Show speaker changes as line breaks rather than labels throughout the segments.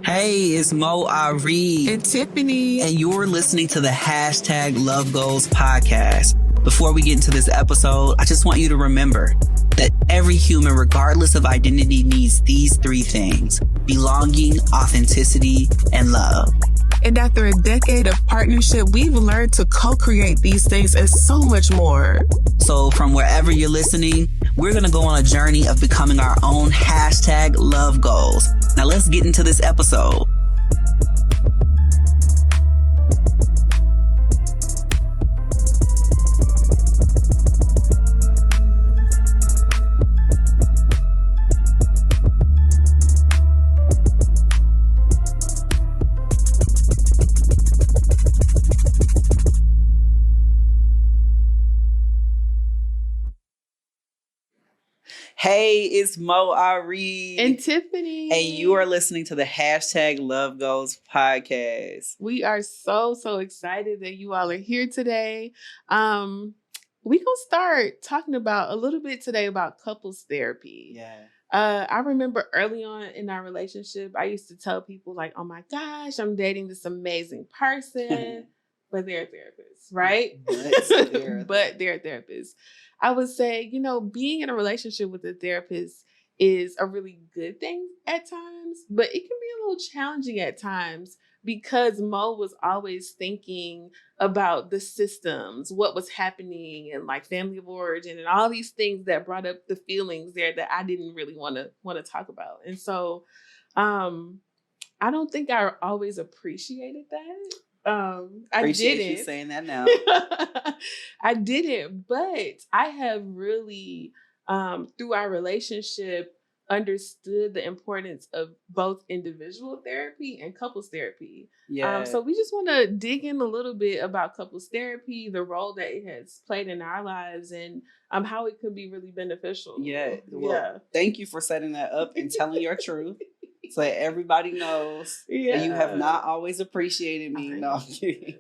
Hey, it's Moe Ari
and Tiffany.
And you're listening to the hashtag Love Goals podcast. Before we get into this episode, I just want you to remember that every human, regardless of identity, needs these three things: belonging, authenticity, and love.
And after a decade of partnership, we've learned to co-create these things and so much more.
So from wherever you're listening, we're going to go on a journey of becoming our own hashtag Love Goals. Now let's get into this episode. Hey, it's Moe Ari
and Tiffany.
And you are listening to the hashtag Love Goals podcast.
We are so excited that you all are here today. We gonna start talking about a little bit today about couples therapy.
Yeah.
I remember early on in our relationship, I used to tell people like, oh my gosh, I'm dating this amazing person, but they're therapists, right? But they're therapists. I would say, being in a relationship with a therapist is a really good thing at times, but it can be a little challenging at times because Mo was always thinking about the systems, what was happening, and like family of origin and all these things that brought up the feelings there that I didn't really want to talk about. And so I don't think I always appreciated that. I
Appreciate
didn't.
You saying that now.
I didn't, but I have really, through our relationship, understood the importance of both individual therapy and couples therapy.
Yeah.
So we just want to dig in a little bit about couples therapy, the role that it has played in our lives, and how it could be really beneficial.
Yeah. Well, thank you for setting that up and telling your truth. So everybody knows that you have not always appreciated me. No, I'm kidding.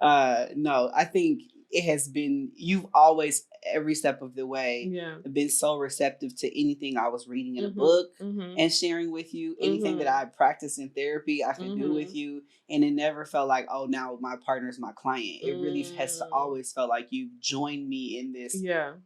No, I think it has been, you've always, every step of the way, been so receptive to anything I was reading in a book and sharing with you. Anything that I practice in therapy, I can do with you. And it never felt like, oh, now my partner is my client. It really has always felt like you joined me in this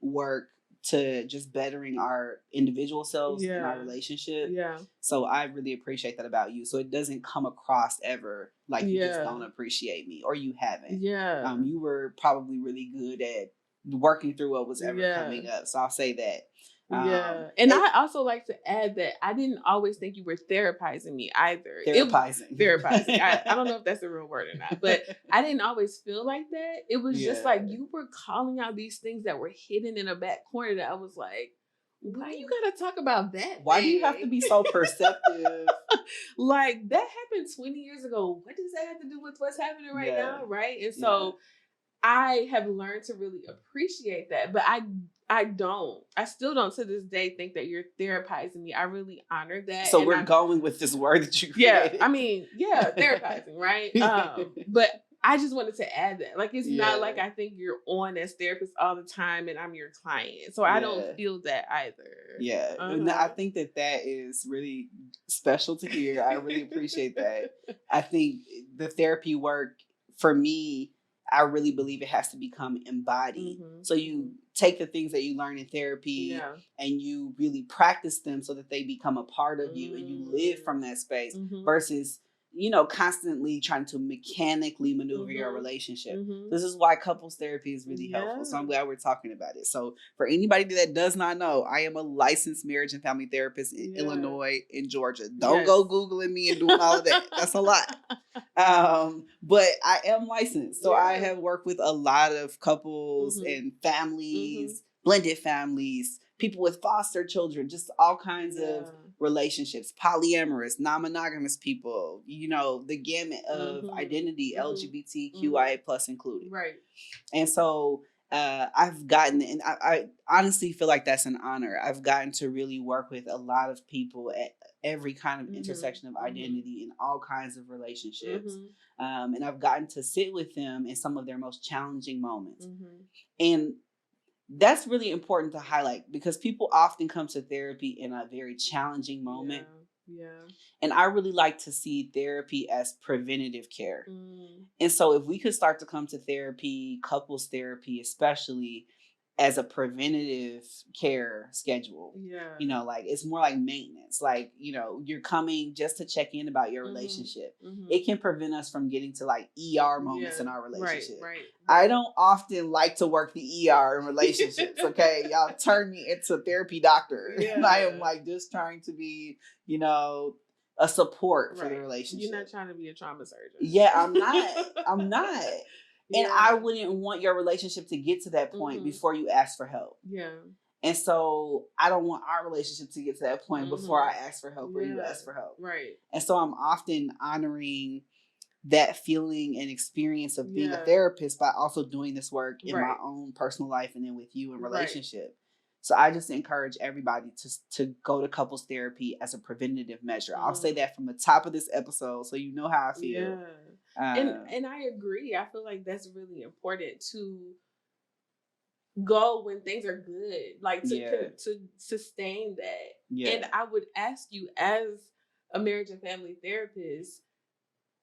work to just bettering our individual selves in our relationship. Yeah. So I really appreciate that about you. So it doesn't come across ever like you just don't appreciate me or you haven't. Yeah. You were probably really good at working through what was ever coming up. So I'll say that.
And I also like to add that I didn't always think you were therapizing me either.
Therapizing.
I don't know if that's a real word or not, but I didn't always feel like that. It was just like you were calling out these things that were hidden in a back corner that I was like, why you gotta talk about that?
Why do you have to be so perceptive?
Like that happened 20 years ago. What does that have to do with what's happening right now? Right. And so I have learned to really appreciate that, but I still don't to this day think that you're therapizing me. I really honor that.
So we're going with this word that you created.
Therapizing, right? But I just wanted to add that. Like, it's not like I think you're on as therapist all the time and I'm your client. So I don't feel that either.
Yeah. And I think that is really special to hear. I really appreciate that. I think the therapy work, for me, I really believe it has to become embodied. So you take the things that you learn in therapy and you really practice them so that they become a part of you and you live from that space versus, constantly trying to mechanically maneuver your relationship. This is why couples therapy is really helpful. So I'm glad we're talking about it. So for anybody that does not know, I am a licensed marriage and family therapist in Illinois and Georgia. Don't go Googling me and doing all of that. That's a lot. But I am licensed. So I have worked with a lot of couples and families, blended families, people with foster children, just all kinds of relationships, polyamorous, non-monogamous people, the gamut of identity, LGBTQIA plus included. Right. And so I've gotten, and I honestly feel like that's an honor. I've gotten to really work with a lot of people at every kind of intersection of identity in all kinds of relationships. And I've gotten to sit with them in some of their most challenging moments. And that's really important to highlight because people often come to therapy in a very challenging moment
Yeah.
And I really like to see therapy as preventative care. And so if we could start to come to therapy, couples therapy especially, as a preventative care schedule.
Yeah.
You know, like it's more like maintenance. Like, you know, you're coming just to check in about your relationship. It can prevent us from getting to like ER moments in our relationship.
Right.
I don't often like to work the ER in relationships. Okay. Y'all turn me into a therapy doctor. And I am like just trying to be, you know, a support for the relationship.
You're not trying to be a trauma surgeon.
Yeah, I'm not. And I wouldn't want your relationship to get to that point before you ask for help.
Yeah.
And so I don't want our relationship to get to that point before I ask for help or you ask for help.
Right.
And so I'm often honoring that feeling and experience of being a therapist by also doing this work in my own personal life and then with you in relationship. So I just encourage everybody to go to couples therapy as a preventative measure. I'll say that from the top of this episode so you know how I feel.
Yeah. And I agree. I feel like that's really important to go when things are good, like to sustain that. Yeah. And I would ask you, as a marriage and family therapist,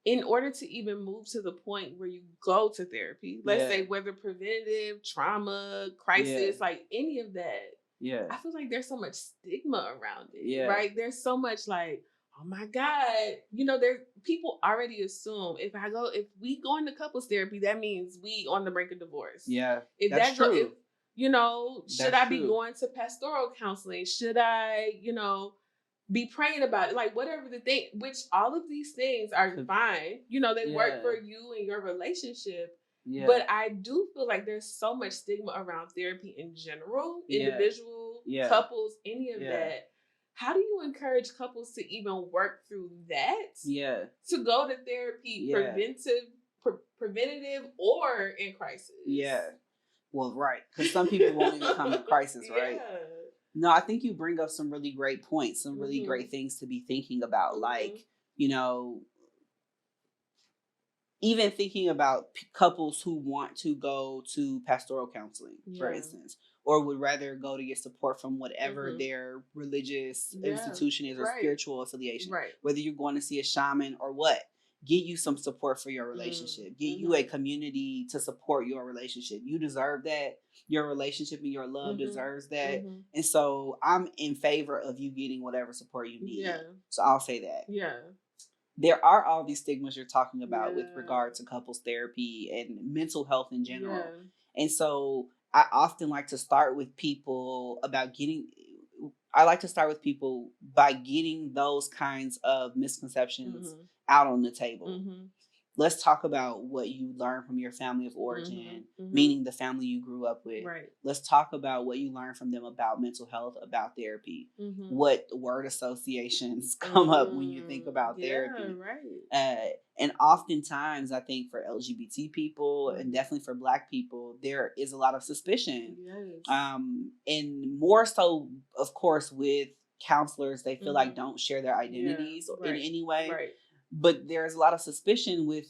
in order to even move to the point where you go to therapy, let's say whether preventative, trauma, crisis, like any of that. Yeah. I feel like there's so much stigma around it. Yeah. Right? There's so much like, oh my God, you know, there people already assume if we go into couples therapy, that means we on the brink of divorce. Yeah. That's true. You know, should I be going to pastoral counseling? Should I, you know, be praying about it? Like whatever the thing, which all of these things are fine. You know, they work for you and your relationship. Yeah. But I do feel like there's so much stigma around therapy in general, individual, couples, any of that. How do you encourage couples to even work through that? Yeah. To go to therapy, preventative or in crisis? Yeah.
Well, right. Because some people won't even come to crisis, right? Yeah. No, I think you bring up some really great points, some really great things to be thinking about. Like, you know, even thinking about couples who want to go to pastoral counseling, for instance, or would rather go to get support from whatever their religious institution is or spiritual affiliation. Right. Whether you're going to see a shaman or what, get you some support for your relationship. Get you a community to support your relationship. You deserve that. Your relationship and your love deserves that. And so I'm in favor of you getting whatever support you need. Yeah. So I'll say that. Yeah. There are all these stigmas you're talking about with regard to couples therapy and mental health in general. Yeah. And so I often like to start with people by getting those kinds of misconceptions out on the table. Let's talk about what you learned from your family of origin, meaning the family you grew up with. Right. Let's talk about what you learned from them about mental health, about therapy. What word associations come up when you think about therapy. Right. And oftentimes, I think for LGBT people and definitely for Black people, there is a lot of suspicion. Yes. And more so, of course, with counselors, they feel like don't share their identities in any way. Right. But there's a lot of suspicion with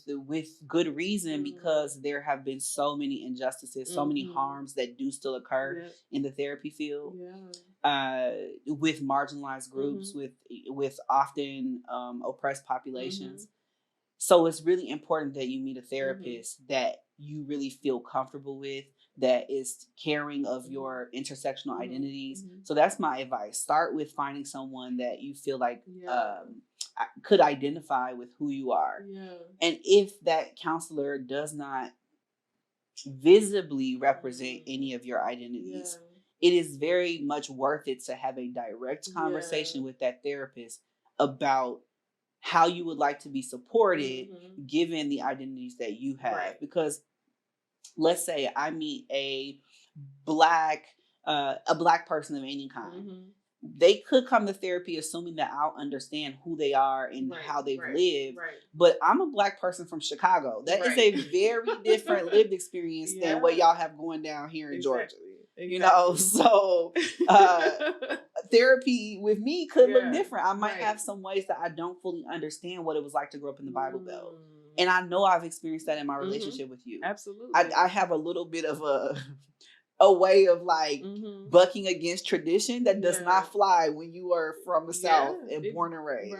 good reason because there have been so many injustices, so many harms that do still occur in the therapy field. Yeah. With marginalized groups, with often oppressed populations. So it's really important that you meet a therapist that you really feel comfortable with, that is caring of your intersectional identities. So that's my advice. Start with finding someone that you feel like could identify with who you are. Yeah. And if that counselor does not visibly represent any of your identities, it is very much worth it to have a direct conversation with that therapist about how you would like to be supported given the identities that you have. Right. Because let's say I meet a black person of any kind. They could come to therapy assuming that I'll understand who they are and how they've lived. Right. But I'm a Black person from Chicago. That is a very different lived experience than what y'all have going down here in Georgia. Exactly. You know, so therapy with me could look different. I might have some ways that I don't fully understand what it was like to grow up in the Bible Belt. And I know I've experienced that in my relationship with you. Absolutely. I have a little bit of a a way of like bucking against tradition that does not fly when you are from the South and born and raised.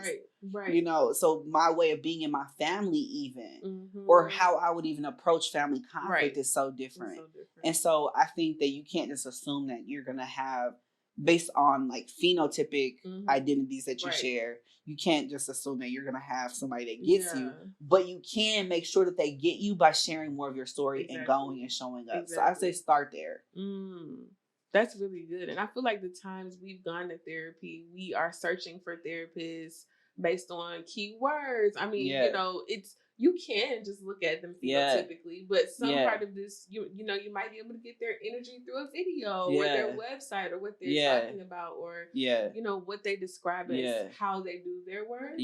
Right.
You know, so my way of being in my family even, or how I would even approach family conflict is so different. And so I think that you can't just assume that you're going to have, based on like phenotypic identities that you share, you can't just assume that you're going to have somebody that gets you, but you can make sure that they get you by sharing more of your story and going and showing up. So I say start there.
That's really good. And I feel like the times we've gone to therapy, we are searching for therapists based on keywords. I mean, you know, you can just look at them phenotypically, but some part of this, you know, you might be able to get their energy through a video or their website or what they're talking about, or you know, what they describe as how they do their work.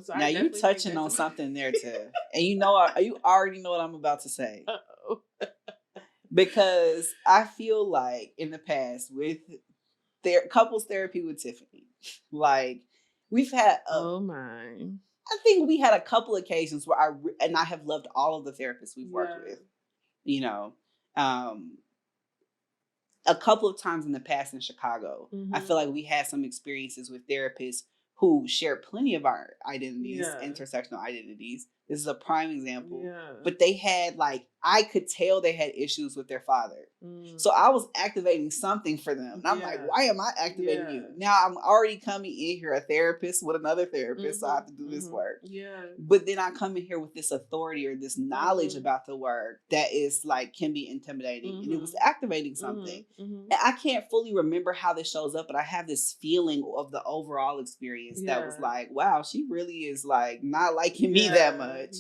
So
now you're touching on something there too, and you know, you already know what I'm about to say. Because I feel like in the past with couples therapy with Tiffany, like we've had I think we had a couple occasions where I have loved all of the therapists we've worked with. You know, a couple of times in the past in Chicago, I feel like we had some experiences with therapists who share plenty of our identities, intersectional identities. This is a prime example. But they had like, I could tell they had issues with their father. So I was activating something for them. And I'm like, why am I activating you? Now I'm already coming in here a therapist with another therapist, so I have to do this work. But then I come in here with this authority or this knowledge about the work that is like, can be intimidating. And it was activating something. And I can't fully remember how this shows up, but I have this feeling of the overall experience that was like, wow, she really is like not liking me that much.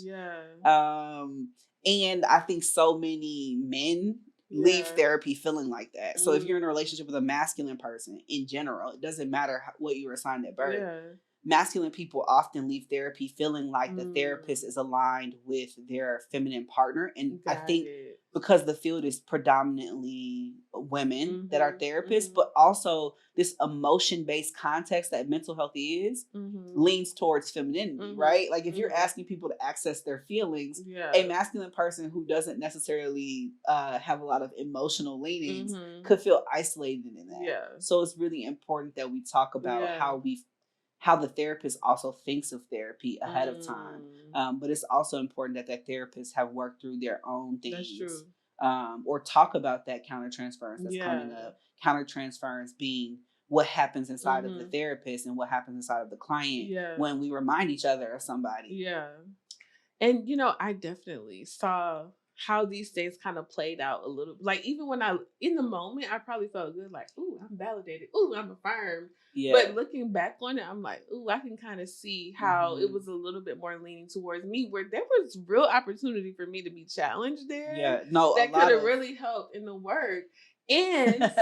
And I think so many men leave therapy feeling like that. So if you're in a relationship with a masculine person in general, it doesn't matter what you were assigned at birth. Masculine people often leave therapy feeling like the therapist is aligned with their feminine partner. And I think because the field is predominantly women that are therapists, but also this emotion-based context that mental health is, leans towards femininity, right? Like if you're asking people to access their feelings, a masculine person who doesn't necessarily have a lot of emotional leanings could feel isolated in that. So it's really important that we talk about how the therapist also thinks of therapy ahead of time. But it's also important that therapists have worked through their own things. Or talk about that countertransference that's coming up. Countertransference being what happens inside of the therapist and what happens inside of the client when we remind each other of somebody.
And, you know, I definitely saw how these things kind of played out a little. Like, even when in the moment, I probably felt good, like, ooh, I'm validated. Ooh, I'm affirmed. But looking back on it, I'm like, ooh, I can kind of see how it was a little bit more leaning towards me, where there was real opportunity for me to be challenged there. That could have really helped in the work. And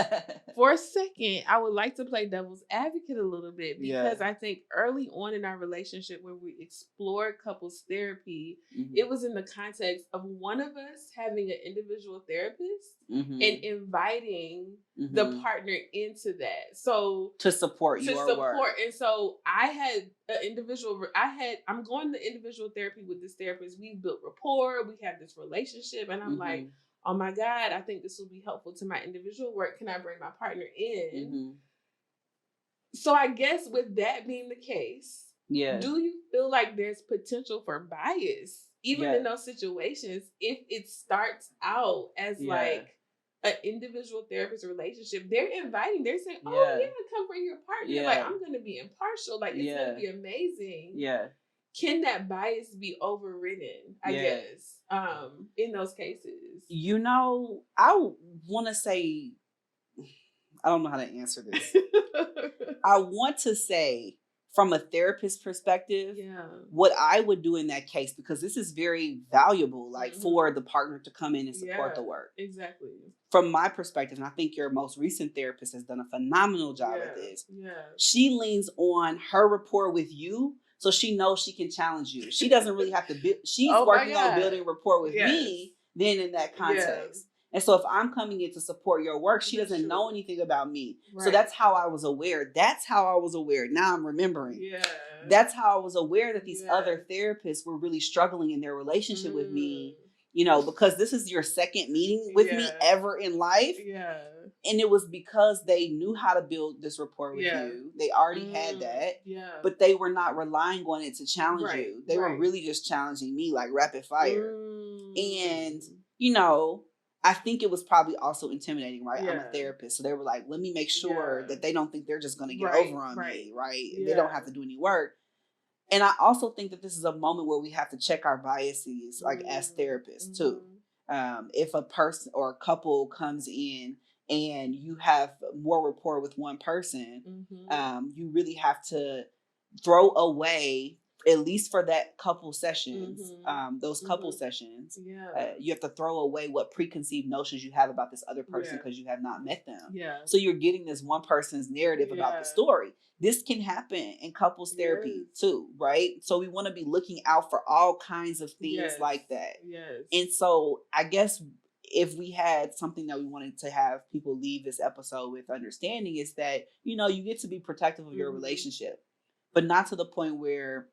for a second, I would like to play devil's advocate a little bit, because I think early on in our relationship, when we explored couples therapy, it was in the context of one of us having an individual therapist and inviting the partner into that. So
to support your work.
And so I had an individual, I'm going to individual therapy with this therapist. We built rapport. We have this relationship. And I'm like, oh my God, I think this will be helpful to my individual work. Can I bring my partner in? So I guess with that being the case, do you feel like there's potential for bias, even in those situations, if it starts out as like an individual therapist relationship? They're saying, oh yeah, come bring your partner. Like, I'm going to be impartial. Like, it's going to be amazing. Can that bias be overridden, I guess, in those cases?
You know, I want to say, I don't know how to answer this. I want to say, from a therapist perspective, what I would do in that case, because this is very valuable, like for the partner to come in and support the work.
Exactly.
From my perspective, and I think your most recent therapist has done a phenomenal job at this. She leans on her rapport with you, so she knows she can challenge you. She doesn't really have to build. She's working on building rapport with me then in that context. And so if I'm coming in to support your work, she doesn't know anything about me. So that's how I was aware. Now I'm remembering. That's how I was aware that these other therapists were really struggling in their relationship with me because this is your second meeting with me ever in life.
Yeah.
And it was because they knew how to build this rapport with you. They already had that.
Yeah.
But they were not relying on it to challenge you. They were really just challenging me like rapid fire. And, I think it was probably also intimidating, right? I'm a therapist. So they were like, let me make sure that they don't think they're just going to get over on me, right? They don't have to do any work. And I also think that this is a moment where we have to check our biases, like as therapists too. If a person or a couple comes in and you have more rapport with one person, you really have to throw away, at least for that couple sessions, those couple sessions, you have to throw away what preconceived notions you have about this other person because you have not met them. So you're getting this one person's narrative about the story. This can happen in couples therapy too, right? So we want to be looking out for all kinds of things like that. And so I guess if we had something that we wanted to have people leave this episode with understanding is that, you get to be protective of your relationship, but not to the point where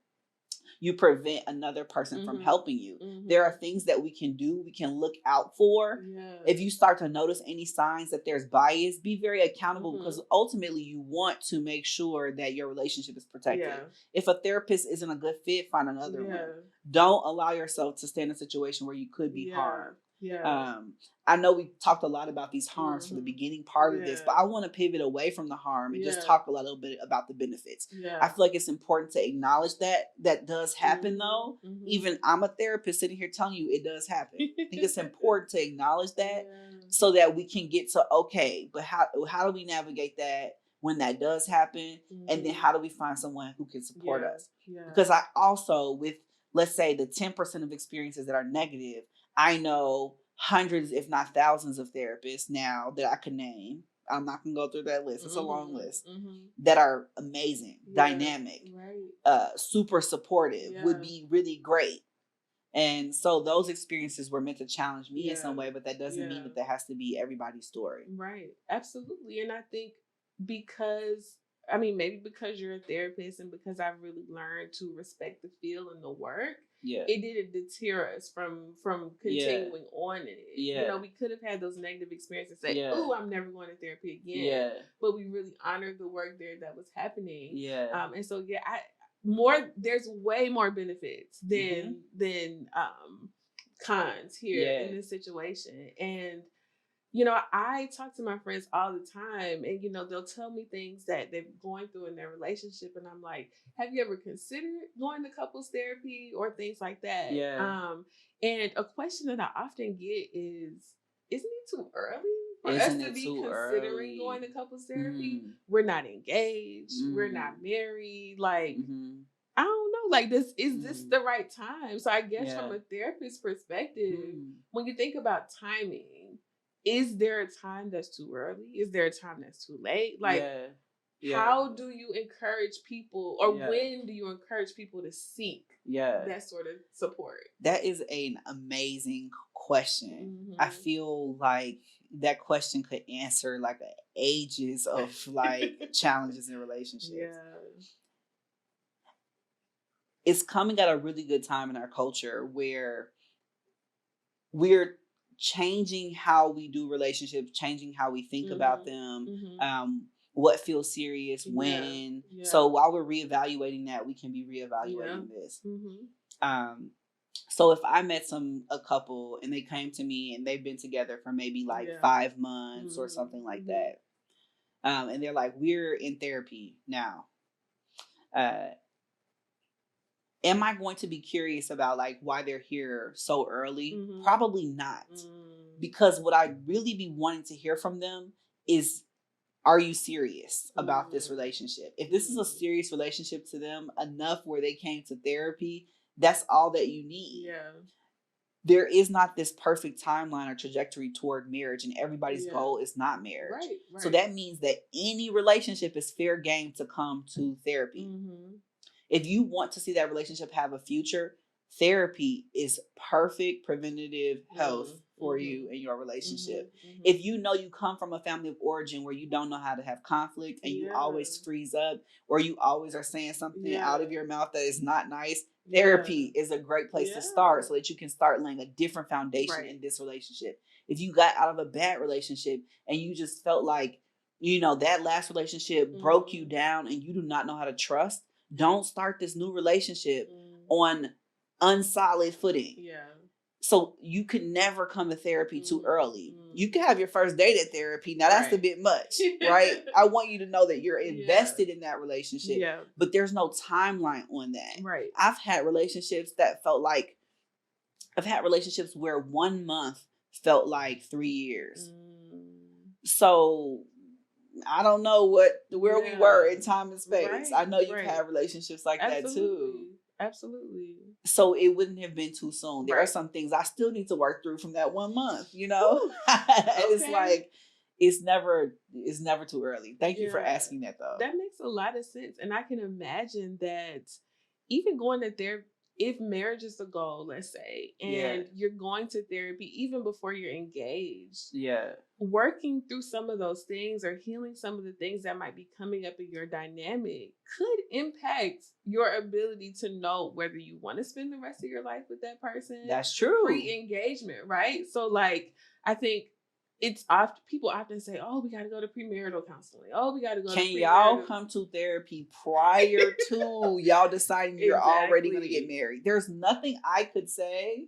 you prevent another person from helping you. There are things that we can do, we can look out for. If you start to notice any signs that there's bias, be very accountable because ultimately you want to make sure that your relationship is protected. If a therapist isn't a good fit, find another one. Don't allow yourself to stay in a situation where you could be harmed. I know we talked a lot about these harms for the beginning part of this, but I want to pivot away from the harm and just talk a little bit about the benefits. I feel like it's important to acknowledge that does happen though. Even I'm a therapist sitting here telling you it does happen. I think it's important to acknowledge that so that we can get to, okay, but how do we navigate that when that does happen? And then how do we find someone who can support us? Because I also, with let's say the 10% of experiences that are negative, I know hundreds, if not thousands of therapists now that I could name. I'm not going to go through that list. It's a long list that are amazing, dynamic, super supportive, would be really great. And so those experiences were meant to challenge me in some way, but that doesn't mean that has to be everybody's story.
Right. Absolutely. And I think maybe because you're a therapist and because I've really learned to respect the feel and the work, it didn't deter us from continuing on in it. We could have had those negative experiences and say, "Oh, I'm never going to therapy again." But we really honored the work there that was happening. And so there's way more benefits than cons here in this situation. And I talk to my friends all the time and, they'll tell me things that they're going through in their relationship. And I'm like, have you ever considered going to couples therapy or things like that? And a question that I often get is, isn't it too early for us to be considering going to couples therapy? We're not engaged. We're not married. Like, I don't know, like this the right time? So I guess from a therapist perspective, when you think about timing, is there a time that's too early? Is there a time that's too late? Like, how do you encourage people, or when do you encourage people to seek that sort of support?
That is an amazing question. I feel like that question could answer like ages of like challenges in relationships. It's coming at a really good time in our culture where we're changing how we do relationships, changing how we think about them, what feels serious, when. So while we're reevaluating that, we can be reevaluating this. So if I met a couple and they came to me and they've been together for maybe like 5 months or something like that, and they're like, we're in therapy now. Am I going to be curious about like why they're here so early? Probably not. Because what I'd really be wanting to hear from them is, are you serious about this relationship? If this is a serious relationship to them enough where they came to therapy, that's all that you need. There is not this perfect timeline or trajectory toward marriage, and everybody's goal is not marriage. So that means that any relationship is fair game to come to therapy. If you want to see that relationship have a future, therapy is perfect preventative health for you and your relationship. If you know you come from a family of origin where you don't know how to have conflict and you always freeze up, or you always are saying something out of your mouth that is not nice, Therapy is a great place to start so that you can start laying a different foundation in this relationship. If you got out of a bad relationship and you just felt like, that last relationship broke you down and you do not know how to trust, don't start this new relationship on unsolid footing. Yeah. So you could never come to therapy too early. You can have your first date at therapy. Now that's a bit much, right? I want you to know that you're invested in that relationship, but there's no timeline on that. Right. I've had relationships where 1 month felt like 3 years. So I don't know where we were in time and space. Right, I know you've had relationships like that too. Absolutely. So it wouldn't have been too soon. There are some things I still need to work through from that 1 month, It's like it's never too early. Thank you for asking that though.
That makes a lot of sense. And I can imagine that even going to therapy, if marriage is the goal, let's say, and you're going to therapy even before you're engaged. Yeah. Working through some of those things or healing some of the things that might be coming up in your dynamic could impact your ability to know whether you want to spend the rest of your life with that person.
That's true.
Pre-engagement, right? So I think people often say, "Oh, we got to go to premarital counseling. Oh, we got to go."
Can y'all come to therapy prior to y'all deciding you're already going to get married? There's nothing I could say,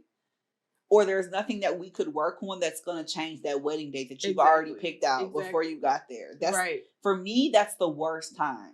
or there's nothing that we could work on that's going to change that wedding date that you've already picked out before you got there. That's for me. That's the worst time.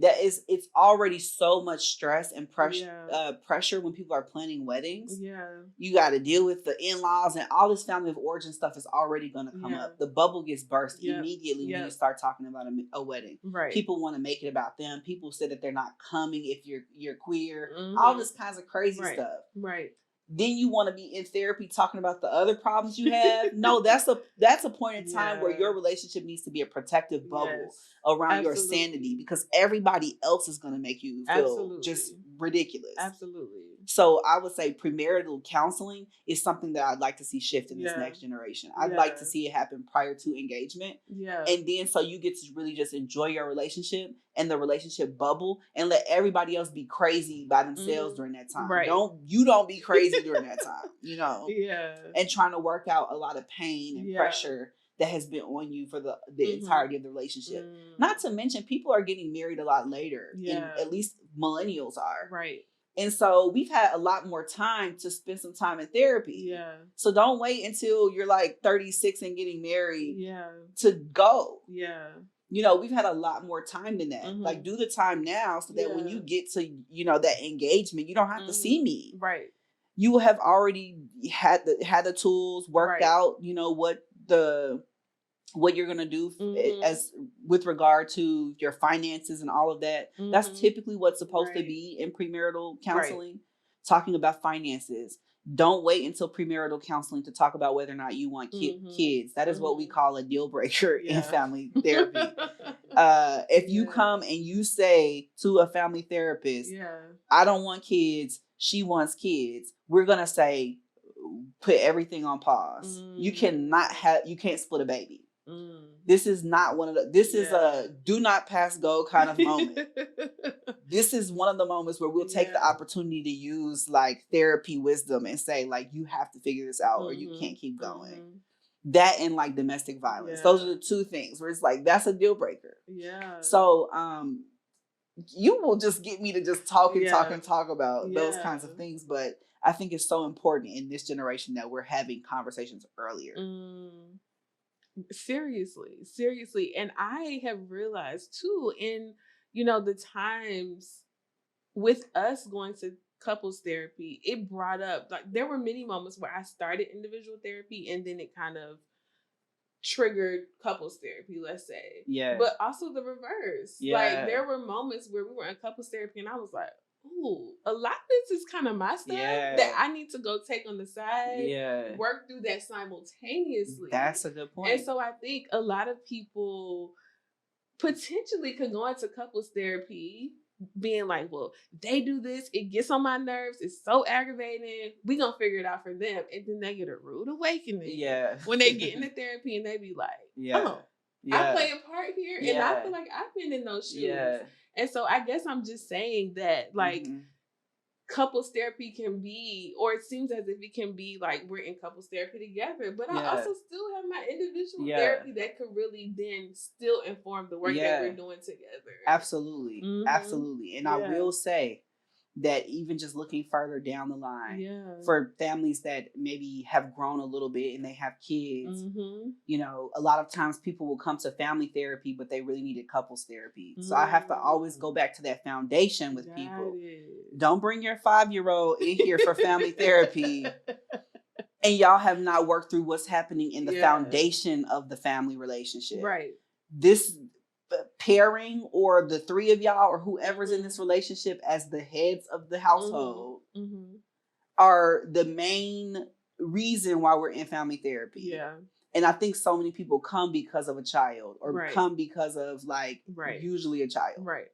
It's already so much stress and pressure when people are planning weddings. Yeah, you got to deal with the in-laws and all this family of origin stuff is already going to come up. The bubble gets burst immediately when you start talking about a wedding. Right. People want to make it about them. People say that they're not coming if you're queer. All this kinds of crazy stuff. Right. Then you want to be in therapy talking about the other problems you have. No, that's a point in time where your relationship needs to be a protective bubble around your sanity, because everybody else is going to make you feel just ridiculous. Absolutely. So I would say premarital counseling is something that I'd like to see shift in this next generation. I'd like to see it happen prior to engagement. Yeah. And then so you get to really just enjoy your relationship and the relationship bubble and let everybody else be crazy by themselves during that time. Right. Don't be crazy during that time, Yeah. And trying to work out a lot of pain and pressure that has been on you for the entirety of the relationship. Not to mention people are getting married a lot later. Yeah. And at least millennials are. Right. And so we've had a lot more time to spend some time in therapy. Yeah. So don't wait until you're like 36 and getting married to go. Yeah. We've had a lot more time than that. Like do the time now so that when you get to, that engagement, you don't have to see me. Right. You will have already had the tools worked out, what you're going to do as with regard to your finances and all of that. That's typically what's supposed to be in premarital counseling, talking about finances. Don't wait until premarital counseling to talk about whether or not you want kids. That is what we call a deal breaker in family therapy. If you come and you say to a family therapist, I don't want kids, she wants kids, we're going to say, put everything on pause. You can't split a baby. This is not one of the, this is a do not pass go kind of moment. This is one of the moments where we'll take the opportunity to use like therapy wisdom and say like, you have to figure this out or you can't keep going. That and like domestic violence. Those are the two things where it's like, that's a deal breaker. Yeah. So, you will just get me to just talk about those kinds of things. But I think it's so important in this generation that we're having conversations earlier. Seriously. And I have realized too, in, the times with us going to couples therapy, it brought up, like, there were many moments where I started individual therapy and then it kind of triggered couples therapy, let's say. Yeah. But also the reverse. Yeah. Like, there were moments where we were in couples therapy and I was like, ooh, a lot of this is kind of my stuff that I need to go take on the side, work through that simultaneously. That's a good point. And so I think a lot of people potentially could go into couples therapy being like, well, they do this, it gets on my nerves, it's so aggravating, we gonna figure it out for them. And then they get a rude awakening. Yeah. When they get into therapy and they be like, I play a part here. And I feel like I've been in those shoes. Yeah. And so I guess I'm just saying that, like,
couples therapy can be, or it seems as if it can be like we're in couples therapy together, but I also still have my individual therapy that could really then still inform the work that we're doing together.
Absolutely. Absolutely. And I will say that even just looking further down the line for families that maybe have grown a little bit and they have kids, you know, a lot of times people will come to family therapy, but they really needed couples therapy. So I have to always go back to that foundation with people. Don't bring your 5-year-old in here for family therapy and y'all have not worked through what's happening in the foundation of the family relationship.
Right.
This pairing or the three of y'all or whoever's in this relationship as the heads of the household are the main reason why we're in family therapy.
Yeah.
And I think so many people come because of a child or come because of like usually a child.
Right.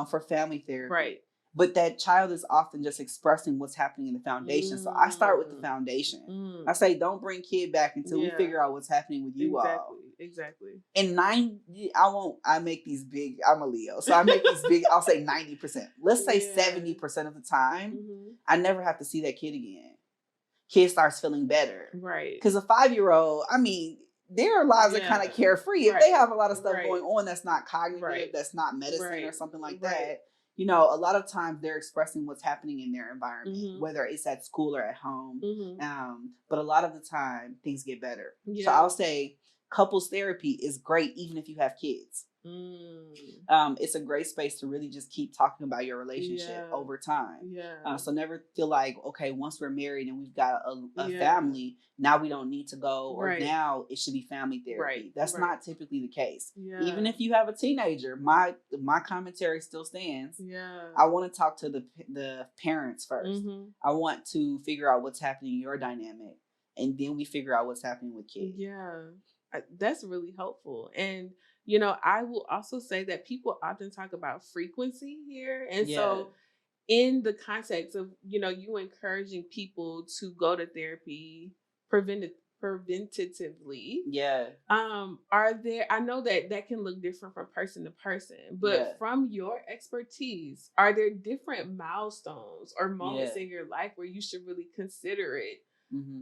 For family therapy.
Right.
But that child is often just expressing what's happening in the foundation. So I start with the foundation. I say, don't bring kid back until we figure out what's happening with you all.
Exactly.
And I make these big, I'm a Leo. So I make these big, I'll say 90%. Let's say 70% of the time, I never have to see that kid again. Kid starts feeling better.
Right.
Because a 5-year-old, I mean, their lives are kind of carefree. If they have a lot of stuff going on that's not cognitive, that's not medicine or something like that, you know, a lot of times they're expressing what's happening in their environment, whether it's at school or at home. But a lot of the time, things get better. So I'll say couples therapy is great even if you have kids. It's a great space to really just keep talking about your relationship over time. So never feel like, okay, once we're married and we've got a family, now we don't need to go, or now it should be family therapy. That's not typically the case. Even if you have a teenager, my commentary still stands. I want to talk to the parents first. I want to figure out what's happening in your dynamic, and then we figure out what's happening with kids.
That's really helpful. And you know, I will also say that people often talk about frequency here. And so in the context of, you know, you encouraging people to go to therapy preventatively. I know that can look different from person to person, but from your expertise, are there different milestones or moments in your life where you should really consider it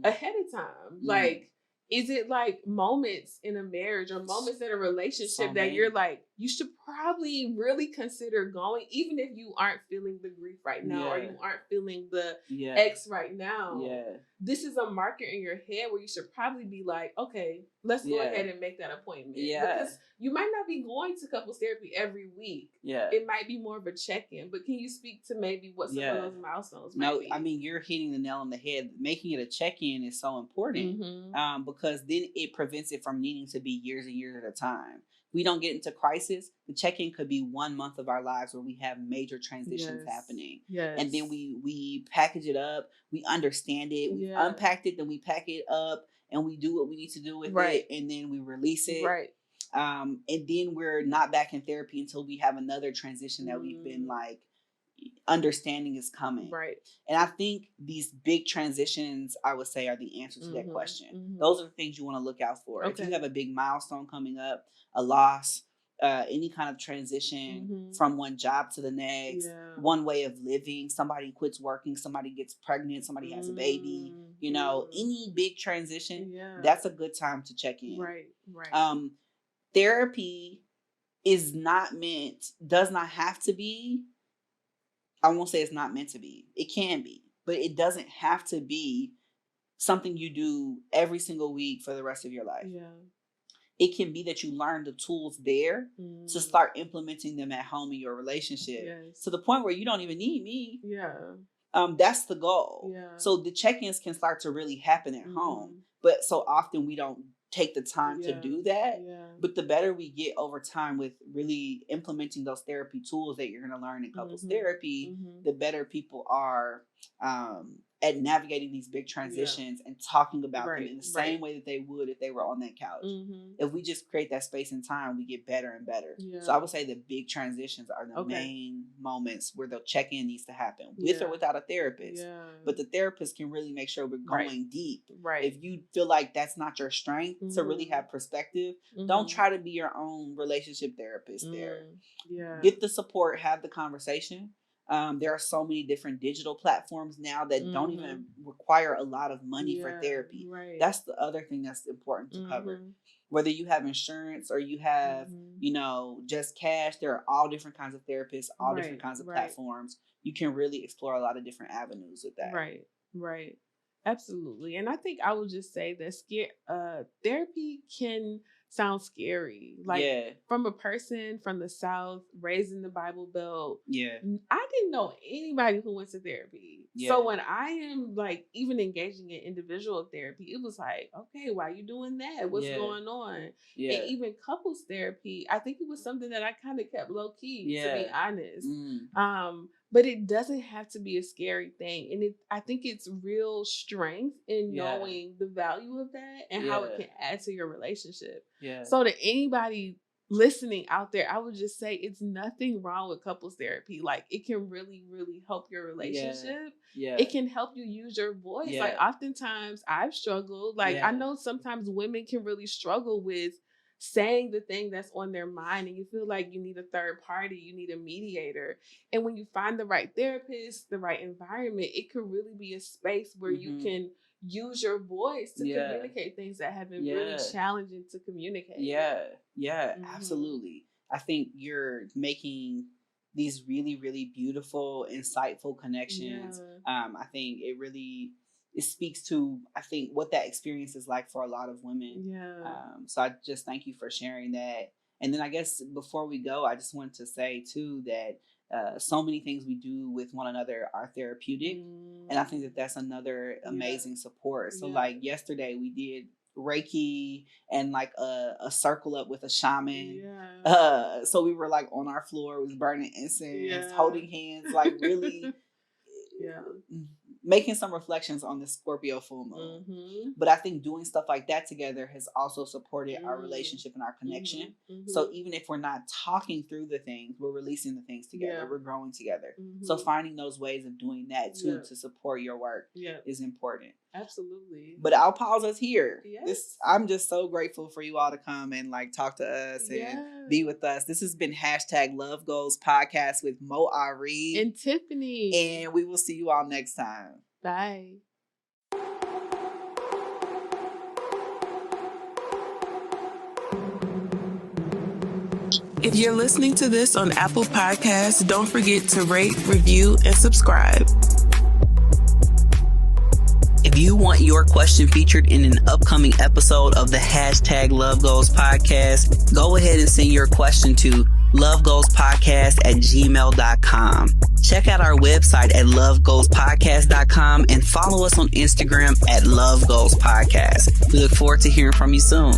ahead of time? Like, is it like moments in a marriage or moments in a relationship that you're like, you should probably really consider going, even if you aren't feeling the grief right now or you aren't feeling the X right now? This is a marker in your head where you should probably be like, okay, let's go ahead and make that appointment. Because you might not be going to couples therapy every week. It might be more of a check-in, but can you speak to maybe what some of those milestones might be?
I mean, you're hitting the nail on the head. Making it a check-in is so important because then it prevents it from needing to be years and years at a time. We don't get into crisis. The check-in could be 1 month of our lives where we have major transitions happening. And then we package it up. We understand it. We unpacked it. Then we pack it up and we do what we need to do with it. And then we release it. And then we're not back in therapy until we have another transition that we've been like, understanding is coming. And I think these big transitions, I would say, are the answer to that question. Those are the things you want to look out for. If you have a big milestone coming up, a loss, any kind of transition from one job to the next, one way of living, somebody quits working, somebody gets pregnant, somebody has a baby, you know, any big transition, that's a good time to check in. Therapy does not have to be, I won't say it's not meant to be. It can be, but it doesn't have to be something you do every single week for the rest of your life. It can be that you learn the tools there to start implementing them at home in your relationship to the point where you don't even need me. That's the goal. So the check-ins can start to really happen at home, but so often we don't take the time to do that. But the better we get over time with really implementing those therapy tools that you're going to learn in couples therapy, the better people are at navigating these big transitions and talking about them in the same way that they would if they were on that couch. If we just create that space and time, we get better and better. So I would say the big transitions are the main moments where the check-in needs to happen with or without a therapist. But the therapist can really make sure we're going deep. If you feel like that's not your strength to really have perspective, don't try to be your own relationship therapist there. Get the support, have the conversation. There are so many different digital platforms now that don't even require a lot of money for therapy.
Right.
That's the other thing that's important to cover. Whether you have insurance or you have, just cash, there are all different kinds of therapists, all different kinds of platforms. You can really explore a lot of different avenues with that.
Right. Absolutely. And I think I would just say that therapy can sound scary. Like from a person from the South, raised in the Bible Belt. I didn't know anybody who went to therapy. So when I am like even engaging in individual therapy, it was like, okay, why are you doing that? What's going on? And even couples therapy, I think it was something that I kind of kept low key, to be honest. But it doesn't have to be a scary thing. And I think it's real strength in knowing the value of that and how it can add to your relationship. So to anybody listening out there, I would just say it's nothing wrong with couples therapy. Like it can really, really help your relationship. It can help you use your voice. Like oftentimes I've struggled. Like I know sometimes women can really struggle with saying the thing that's on their mind, and you feel like you need a third party, you need a mediator. And when you find the right therapist, the right environment, it could really be a space where you can use your voice to communicate things that have been really challenging to communicate.
Absolutely. I think you're making these really, really beautiful, insightful connections. I think it speaks to, I think, what that experience is like for a lot of women. So I just thank you for sharing that. And then I guess before we go, I just want to say too that so many things we do with one another are therapeutic. And I think that that's another amazing support. So like yesterday we did Reiki and like a circle up with a shaman. So we were like on our floor, was burning incense, holding hands, like really making some reflections on the Scorpio full moon. But I think doing stuff like that together has also supported our relationship and our connection. So even if we're not talking through the things, we're releasing the things together. We're growing together. So finding those ways of doing that too to support your work is important.
Absolutely.
But I'll pause us here. I'm just so grateful for you all to come and like talk to us and be with us. This has been #Love Goals Podcast with Moe Ari
and Tiffany.
And we will see you all next time.
Bye. If you're listening to this on Apple Podcasts, don't forget to rate, review, and subscribe.
If you want your question featured in an upcoming episode of the #Love Goals Podcast, go ahead and send your question to lovegoalspodcast@gmail.com. Check out our website at lovegoalspodcast.com and follow us on Instagram at Love Goals Podcast. We look forward to hearing from you soon.